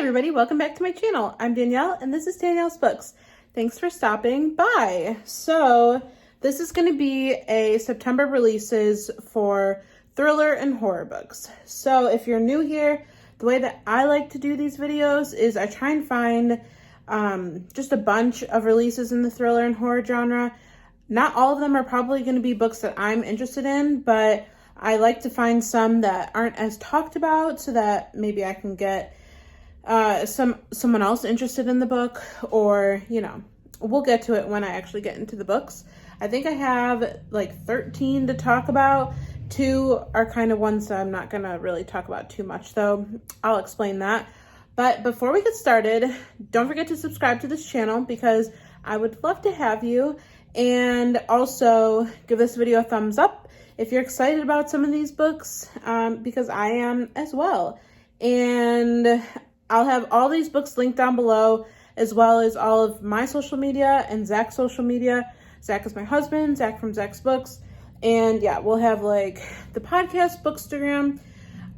everybody, welcome back to my channel. I'm Danielle and this is Danielle's Books. Thanks for stopping by. So this is going to be a September releases for thriller and horror books. So if you're new here, the way that I like to do these videos is I try and find just a bunch of releases in the thriller and horror genre. Not all of them are probably going to be books that I'm interested in, but I like to find some that aren't as talked about so that maybe I can get someone else interested in the book, or, you know, we'll get to it when I actually get into the books. I think I have like 13 to talk about. 2 are kind of ones that I'm not going to really talk about too much, though. I'll explain that. But before we get started, don't forget to subscribe to this channel because I would love to have you. And also give this video a thumbs up if you're excited about some of these books, because I am as well. And I'll have all these books linked down below, as well as all of my social media and Zach's social media. Zach is my husband, Zach from Zach's Books. And yeah, we'll have like the podcast, Bookstagram,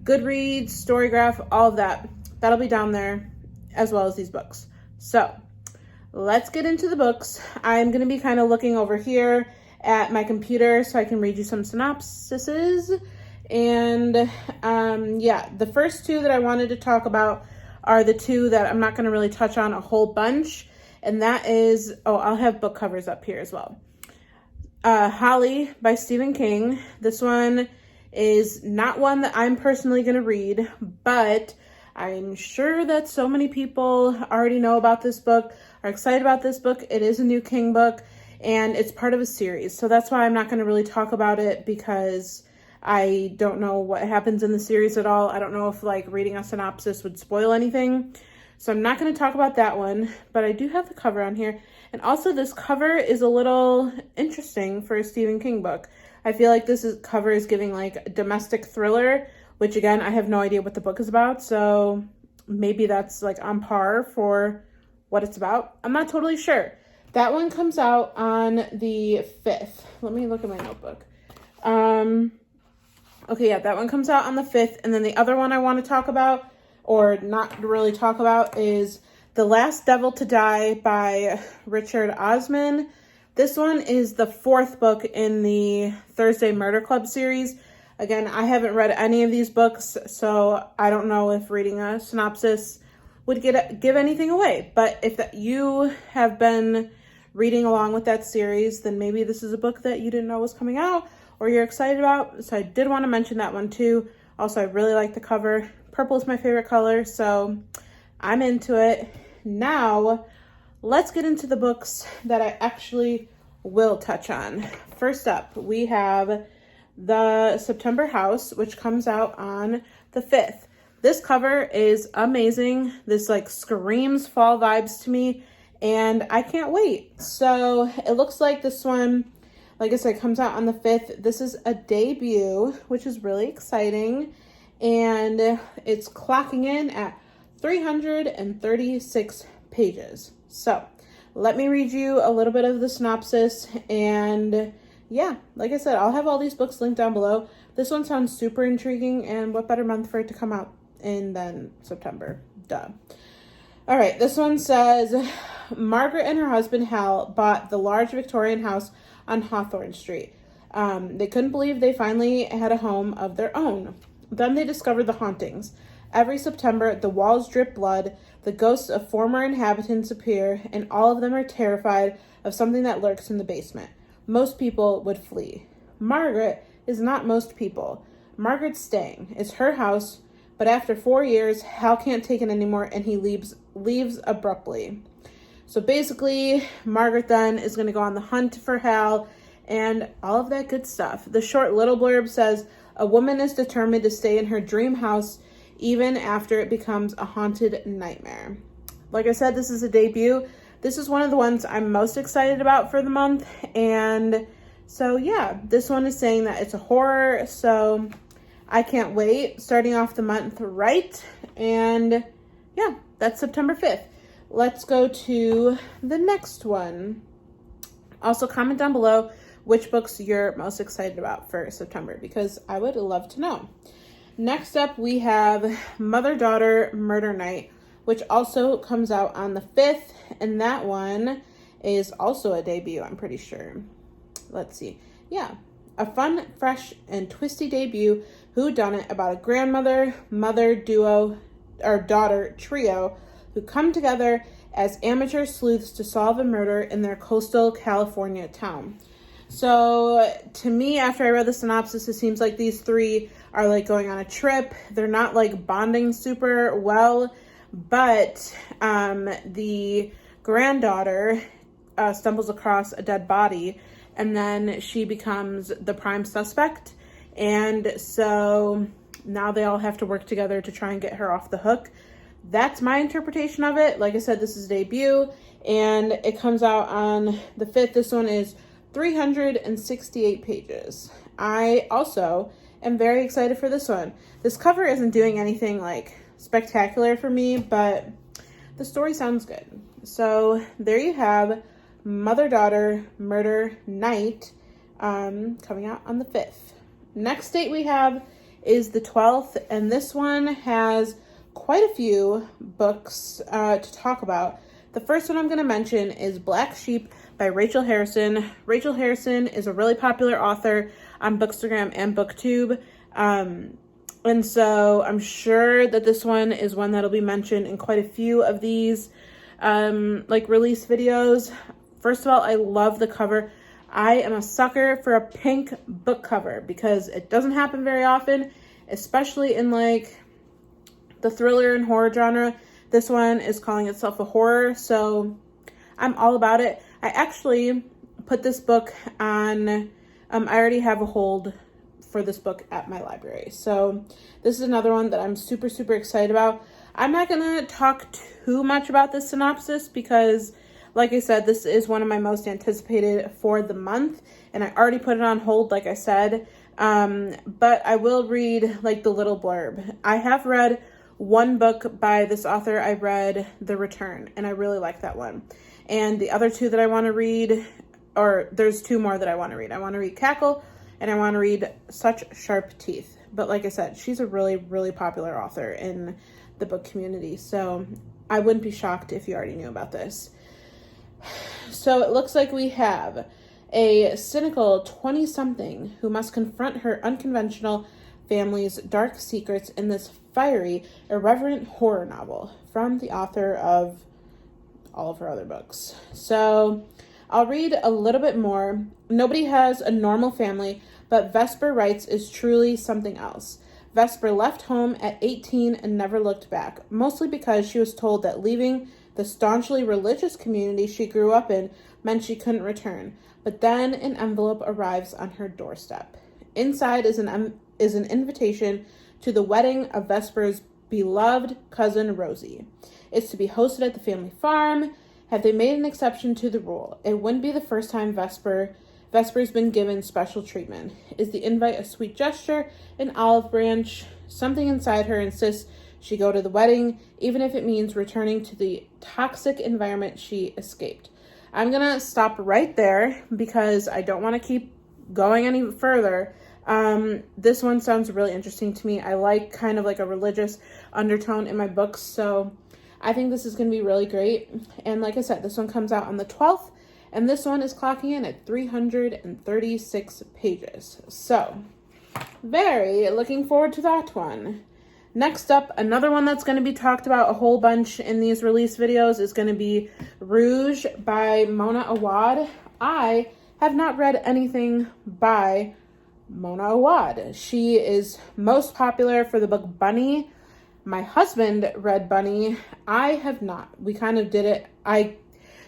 Goodreads, Storygraph, all of that. That'll be down there, as well as these books. So let's get into the books. I'm going to be kind of looking over here at my computer so I can read you some synopsises. And yeah, the first 2 that I wanted to talk about are the 2 that I'm not going to really touch on a whole bunch. And that is, oh, I'll have book covers up here as well. Holly by Stephen King. This one is not one that I'm personally going to read, but I'm sure that so many people already know about this book, are excited about this book. It is a new King book, and it's part of a series. So that's why I'm not going to really talk about it, because I don't know what happens in the series at all. I don't know if like reading a synopsis would spoil anything. So I'm not going to talk about that one, but I do have the cover on here. And also this cover is a little interesting for a Stephen King book. I feel like cover is giving like a domestic thriller, which again, I have no idea what the book is about. So maybe that's like on par for what it's about. I'm not totally sure. That one comes out on the 5th. Let me look at my notebook. Okay, yeah, that one comes out on the 5th. And then the other one I want to talk about, or not really talk about, is The Last Devil to Die by Richard Osman. This one is the 4th book in the Thursday Murder Club series. Again, I haven't read any of these books, so I don't know if reading a synopsis would give anything away. But if you have been reading along with that series, then maybe this is a book that you didn't know was coming out or you're excited about. So I did want to mention that one too. Also, I really like the cover. Purple is my favorite color, so I'm into it. Now, let's get into the books that I actually will touch on. First up, we have The September House, which comes out on the 5th. This cover is amazing. This like screams fall vibes to me, and I can't wait. So it looks like this one, like I said, comes out on the 5th. This is a debut, which is really exciting. And it's clocking in at 336 pages. So let me read you a little bit of the synopsis. And yeah, like I said, I'll have all these books linked down below. This one sounds super intriguing, and what better month for it to come out in than September? Duh. All right, this one says, Margaret and her husband Hal bought the large Victorian house on Hawthorne Street. They couldn't believe they finally had a home of their own. Then they discovered the hauntings. Every September, the walls drip blood, the ghosts of former inhabitants appear, and all of them are terrified of something that lurks in the basement. Most people would flee. Margaret is not most people. Margaret's staying. It's her house, but after 4 years, Hal can't take it anymore, and he leaves abruptly. So basically, Margaret then is going to go on the hunt for Hal and all of that good stuff. The short little blurb says, a woman is determined to stay in her dream house even after it becomes a haunted nightmare. Like I said, this is a debut. This is one of the ones I'm most excited about for the month. And so yeah, this one is saying that it's a horror. So I can't wait. Starting off the month right. And yeah, that's September 5th. Let's go to the next one. Also, comment down below which books you're most excited about for September, because I would love to know. Next up, we have Mother-Daughter Murder Night which also comes out on the 5th. And that one is also a debut, I'm pretty sure. Let's see. Yeah. A fun, fresh, and twisty debut whodunit about a grandmother, mother duo, or daughter trio who come together as amateur sleuths to solve a murder in their coastal California town. So to me, after I read the synopsis, it seems like these three are like going on a trip. They're not like bonding super well, but the granddaughter stumbles across a dead body, and then she becomes the prime suspect. And so now they all have to work together to try and get her off the hook. That's my interpretation of it. Like I said, this is a debut, and it comes out on the 5th. This one is 368 pages. I also am very excited for this one. This cover isn't doing anything like spectacular for me, but the story sounds good. So there you have Mother-Daughter Murder Night, coming out on the 5th. Next date we have is the 12th, and this one has quite a few books to talk about. The first one I'm going to mention is Black Sheep by Rachel Harrison. Rachel Harrison is a really popular author on Bookstagram and BookTube. And so I'm sure that this one is one that'll be mentioned in quite a few of these like release videos. First of all, I love the cover. I am a sucker for a pink book cover because it doesn't happen very often, especially in like the thriller and horror genre. This one is calling itself a horror, so I'm all about it. I actually put this book on, I already have a hold for this book at my library. So this is another one that I'm super, super excited about. I'm not going to talk too much about the synopsis because, like I said, this is one of my most anticipated for the month, and I already put it on hold, like I said. But I will read like the little blurb. I have read one book by this author. I read The Return, and I really like that one. And the other two that I want to read, or there's two more that I want to read. I want to read Cackle, and I want to read Such Sharp Teeth. But like I said, she's a really, really popular author in the book community, so I wouldn't be shocked if you already knew about this. So it looks like we have a cynical 20-something who must confront her unconventional family's dark secrets in this fiery, irreverent horror novel from the author of all of her other books. So I'll read a little bit more. Nobody has a normal family, but Vesper writes is truly something else. Vesper left home at 18 and never looked back, mostly because she was told that leaving the staunchly religious community she grew up in meant she couldn't return. But then an envelope arrives on her doorstep. Inside is an invitation to the wedding of Vesper's beloved cousin Rosie. It's to be hosted at the family farm. Have they made an exception to the rule? It wouldn't be the first time Vesper's been given special treatment. Is the invite a sweet gesture, an olive branch? Something inside her insists she go to the wedding, even if it means returning to the toxic environment she escaped. I'm going to stop right there because I don't want to keep going any further. This one sounds really interesting to me. I like kind of like a religious undertone in my books, so I think this is going to be really great. And like I said, this one comes out on the 12th, and this one is clocking in at 336 pages. So, very looking forward to that one. Next up, another one that's going to be talked about a whole bunch in these release videos is going to be Rouge by Mona Awad. I have not read anything by Mona Awad. She is most popular for the book Bunny. My husband read Bunny. I have not. We kind of did it. I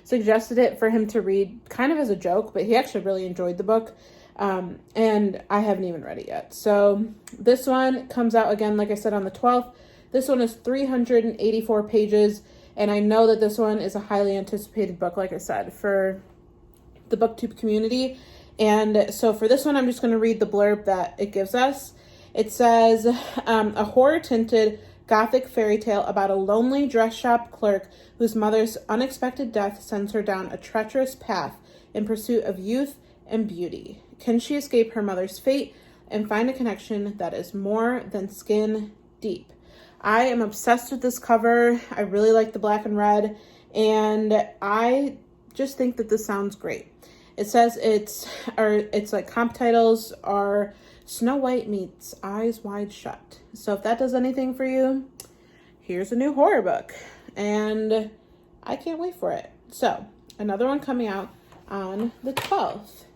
suggested it for him to read kind of as a joke, but he actually really enjoyed the book. And I haven't even read it yet. So this one comes out again, like I said, on the 12th. This one is 384 pages. And I know that this one is a highly anticipated book, like I said, for the BookTube community. And so for this one, I'm just going to read the blurb that it gives us. It says, a horror-tinted Gothic fairy tale about a lonely dress shop clerk whose mother's unexpected death sends her down a treacherous path in pursuit of youth and beauty. Can she escape her mother's fate and find a connection that is more than skin deep? I am obsessed with this cover. I really like the black and red, and I just think that this sounds great. It says it's like comp titles are Snow White meets Eyes Wide Shut. So if that does anything for you, here's a new horror book, and I can't wait for it. So another one coming out on the 12th.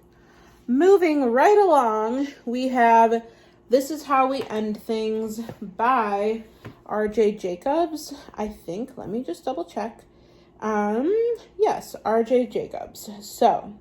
Moving right along, we have This Is How We End Things by R.J. Jacobs, I think. Let me just double check. Yes, R.J. Jacobs. So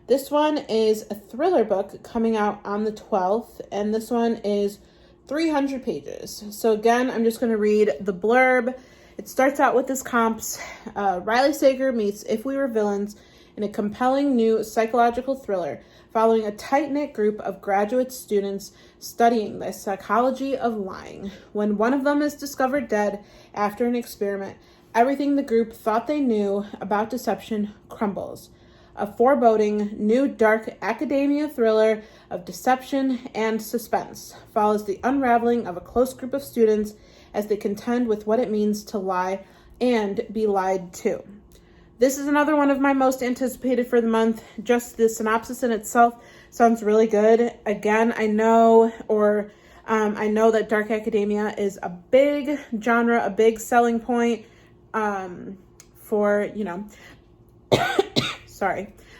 this one is a thriller book coming out on the 12th, and this one is 300 pages. So again, I'm just going to read the blurb. It starts out with this comps. Riley Sager meets If We Were Villains in a compelling new psychological thriller following a tight-knit group of graduate students studying the psychology of lying. When one of them is discovered dead after an experiment, everything the group thought they knew about deception crumbles. A foreboding, new dark academia thriller of deception and suspense follows the unraveling of a close group of students as they contend with what it means to lie and be lied to. This is another one of my most anticipated for the month. Just the synopsis in itself sounds really good. Again, I know that dark academia is a big genre, a big selling point for,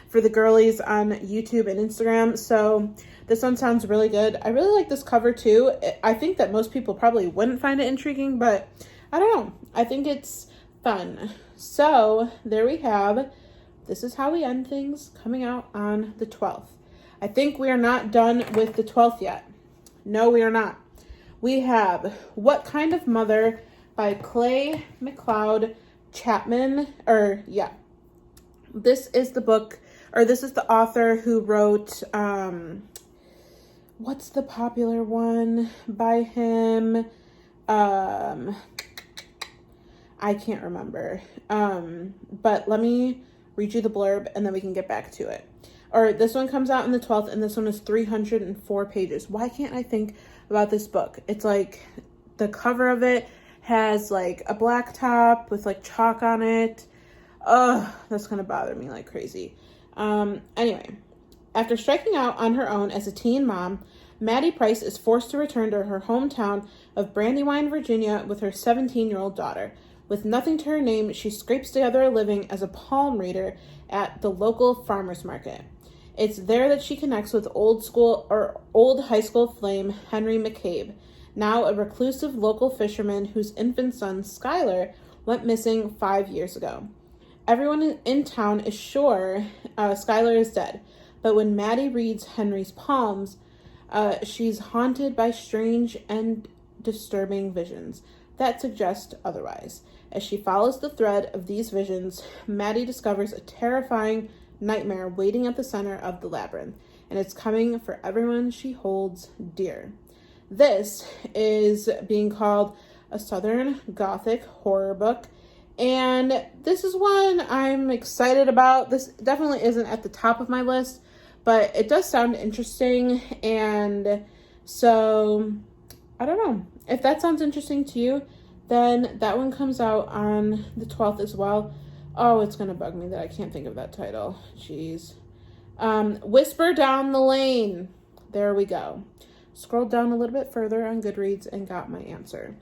for the girlies on YouTube and Instagram. So this one sounds really good. I really like this cover too. I think that most people probably wouldn't find it intriguing, but I don't know. I think it's fun. So there we have This Is How We End Things coming out on the 12th. I think we are not done with the 12th yet. No, we are not. We have What Kind of Mother by Clay McLeod Chapman. This is the book, or this is the author who wrote, what's the popular one by him? I can't remember. But let me read you the blurb and then we can get back to it. Or this one comes out on the 12th and this one is 304 pages. Why can't I think about this book? It's like the cover of it has like a black top with like chalk on it. Ugh, that's gonna bother me like crazy. Anyway, after striking out on her own as a teen mom, Maddie Price is forced to return to her hometown of Brandywine, Virginia with her 17-year-old daughter. With nothing to her name, she scrapes together a living as a palm reader at the local farmer's market. It's there that she connects with old high school flame Henry McCabe, now a reclusive local fisherman whose infant son, Skylar, went missing 5 years ago. Everyone in town is sure Skylar is dead, but when Maddie reads Henry's palms, she's haunted by strange and disturbing visions that suggest otherwise. As she follows the thread of these visions, Maddie discovers a terrifying nightmare waiting at the center of the labyrinth, and it's coming for everyone she holds dear. This is being called a Southern Gothic horror book, and this is one I'm excited about. This definitely isn't at the top of my list, but it does sound interesting, and so I don't know. If that sounds interesting to you, then that one comes out on the 12th as well. Oh, it's going to bug me that I can't think of that title. Jeez. Whisper Down the Lane. There we go. Scrolled down a little bit further on Goodreads and got my answer.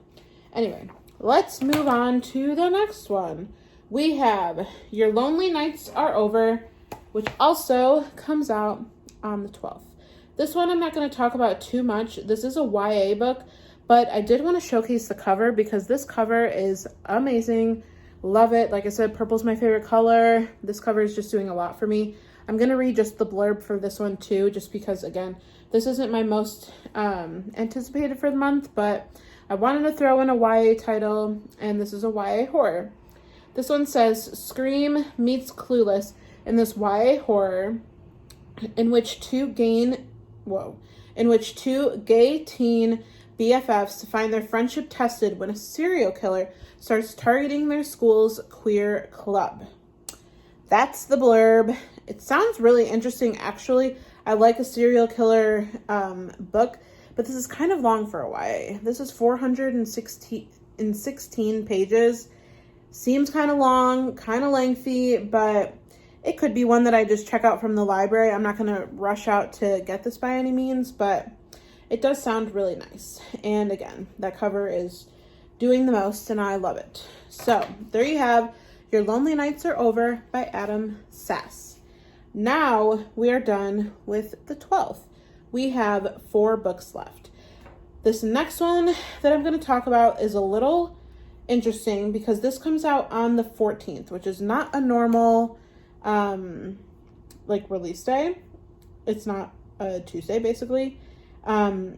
Anyway, let's move on to the next one. We have Your Lonely Nights Are Over, which also comes out on the 12th. This one I'm not going to talk about too much. This is a YA book, but I did want to showcase the cover because this cover is amazing. Love it. Like I said, purple's my favorite color. This cover is just doing a lot for me. I'm going to read just the blurb for this one too, just because, again, this isn't my most anticipated for the month, but I wanted to throw in a YA title, and this is a YA horror. This one says, Scream meets Clueless in this YA horror in which two gay teen BFFs find their friendship tested when a serial killer starts targeting their school's queer club. That's the blurb. It sounds really interesting, actually. I like a serial killer book but this is kind of long for a YA. This is 416 pages. Seems kind of long, kind of lengthy, but it could be one that I just check out from the library. I'm not going to rush out to get this by any means, but it does sound really nice. And again, that cover is doing the most, and I love it. So there you have Your Lonely Nights Are Over by Adam Sass. Now we are done with the 12th. We have 4 books left. This next one that I'm going to talk about is a little interesting because this comes out on the 14th, which is not a normal release day. It's not a Tuesday basically. But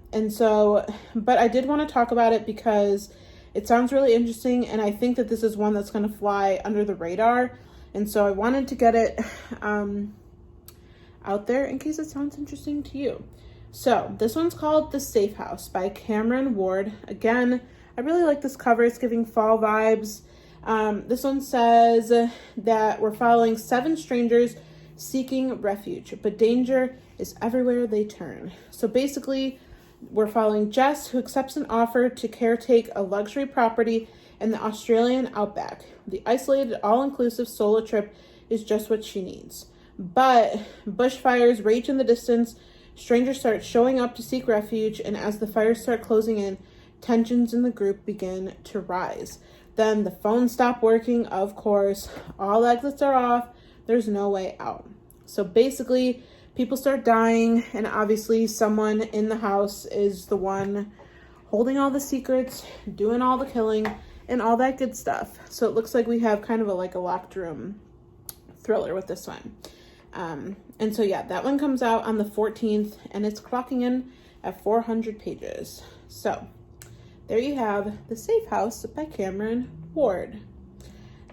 I did want to talk about it because it sounds really interesting, and I think that this is one that's going to fly under the radar, and so I wanted to get it out there in case it sounds interesting to you. So this one's called The Safe House by Cameron Ward. Again, I really like this cover. It's giving fall vibes. This one says that we're following 7 strangers seeking refuge, but danger is everywhere they turn. So basically, we're following Jess, who accepts an offer to caretake a luxury property in the Australian outback. The isolated, all-inclusive solo trip is just what she needs. But bushfires rage in the distance, strangers start showing up to seek refuge, and as the fires start closing in, tensions in the group begin to rise. Then the phones stop working, of course, all exits are off, there's no way out. So basically, people start dying, and obviously someone in the house is the one holding all the secrets, doing all the killing, and all that good stuff. So it looks like we have kind of a locked room thriller with this one. And so yeah, that one comes out on the 14th, and it's clocking in at 400 pages. So there you have The Safe House by Cameron Ward.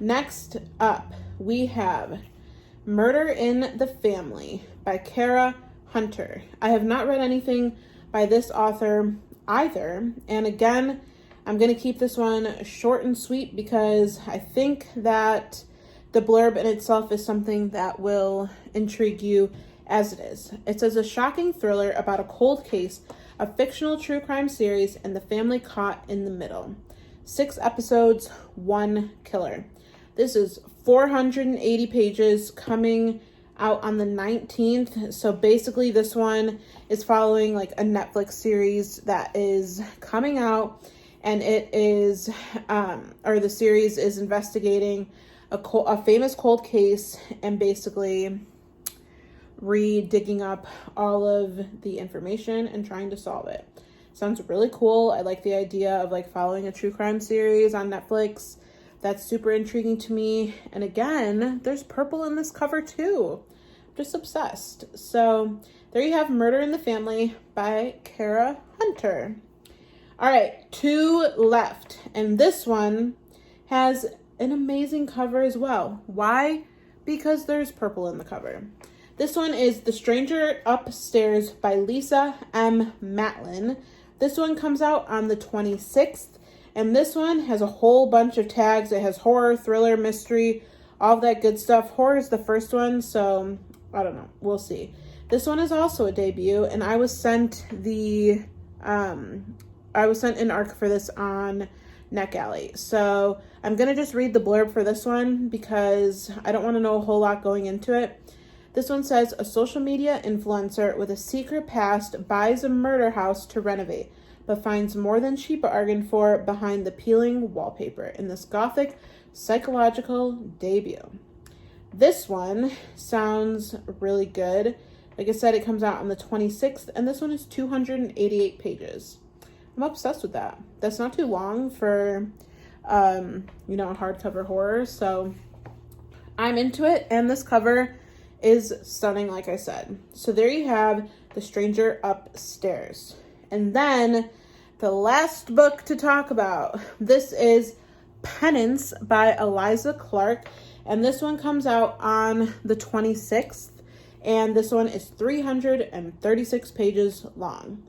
Next up, we have Murder in the Family by Kara Hunter. I have not read anything by this author either. And again, I'm going to keep this one short and sweet because I think that the blurb in itself is something that will intrigue you as it is. It says, a shocking thriller about a cold case, a fictional true crime series, and the family caught in the middle. 6 episodes, 1 killer. This is 480 pages, coming out on the 19th. So basically this one is following a Netflix series that is coming out, and it is the series is investigating a famous cold case and basically digging up all of the information and trying to solve it. Sounds really cool. I like the idea of following a true crime series on Netflix. That's super intriguing to me. And again, there's purple in this cover too. I'm just obsessed. So there you have Murder in the Family by Kara Hunter. All right, 2 left. And this one has an amazing cover as well. Why? Because there's purple in the cover. This one is The Stranger Upstairs by Lisa M. Matlin. This one comes out on the 26th. And this one has a whole bunch of tags. It has horror, thriller, mystery, all that good stuff. Horror is the first one, so I don't know. We'll see. This one is also a debut, and I was sent an ARC for this on NetGalley. So I'm going to just read the blurb for this one because I don't want to know a whole lot going into it. This one says, a social media influencer with a secret past buys a murder house to renovate, but finds more than she bargained for behind the peeling wallpaper in this gothic psychological debut. This one sounds really good. Like I said, it comes out on the 26th, and this one is 288 pages. I'm obsessed with that. That's not too long for, a hardcover horror, so I'm into it, and this cover is stunning, like I said. So there you have The Stranger Upstairs. And then the last book to talk about, this is Penance by Eliza Clark, and this one comes out on the 26th, and this one is 336 pages long.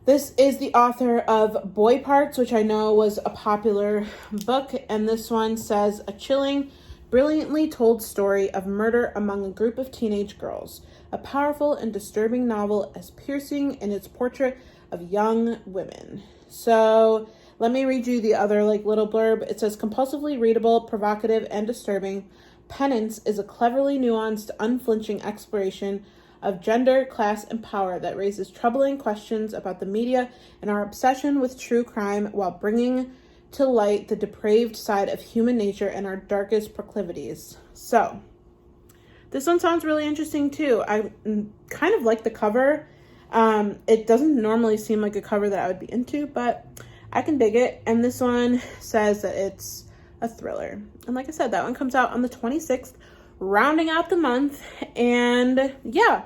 This is the author of Boy Parts, which I know was a popular book, and this one says, a chilling, brilliantly told story of murder among a group of teenage girls. A powerful and disturbing novel as piercing in its portrait of young women. So let me read you the other like little blurb. It says, compulsively readable, provocative, and disturbing, Penance is a cleverly nuanced, unflinching exploration of gender, class, and power that raises troubling questions about the media and our obsession with true crime while bringing to light the depraved side of human nature and our darkest proclivities. So, this one sounds really interesting too. I kind of like the cover. It doesn't normally seem like a cover that I would be into, but I can dig it. And this one says that it's a thriller. And like I said, that one comes out on the 26th, rounding out the month. And yeah,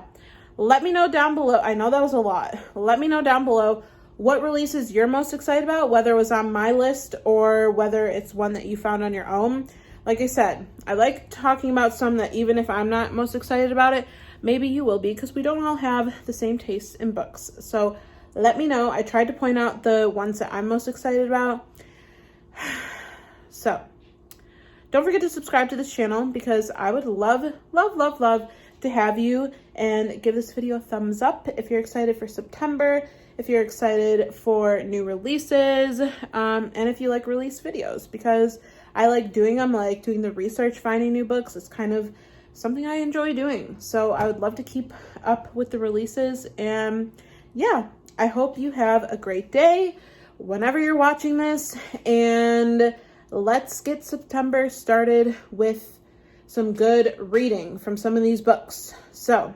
let me know down below. I know that was a lot. Let me know down below what releases you're most excited about, whether it was on my list or whether it's one that you found on your own. Like I said, I like talking about some that even if I'm not most excited about it, maybe you will be, because we don't all have the same taste in books. So let me know. I tried to point out the ones that I'm most excited about. So don't forget to subscribe to this channel, because I would love, love, love, love to have you, and give this video a thumbs up if you're excited for September, if you're excited for new releases, and if you like release videos, because I like doing them, like doing the research, finding new books. It's kind of something I enjoy doing. So I would love to keep up with the releases. And yeah, I hope you have a great day whenever you're watching this. And let's get September started with some good reading from some of these books. So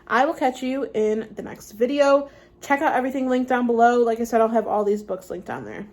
I will catch you in the next video. Check out everything linked down below. Like I said, I'll have all these books linked down there.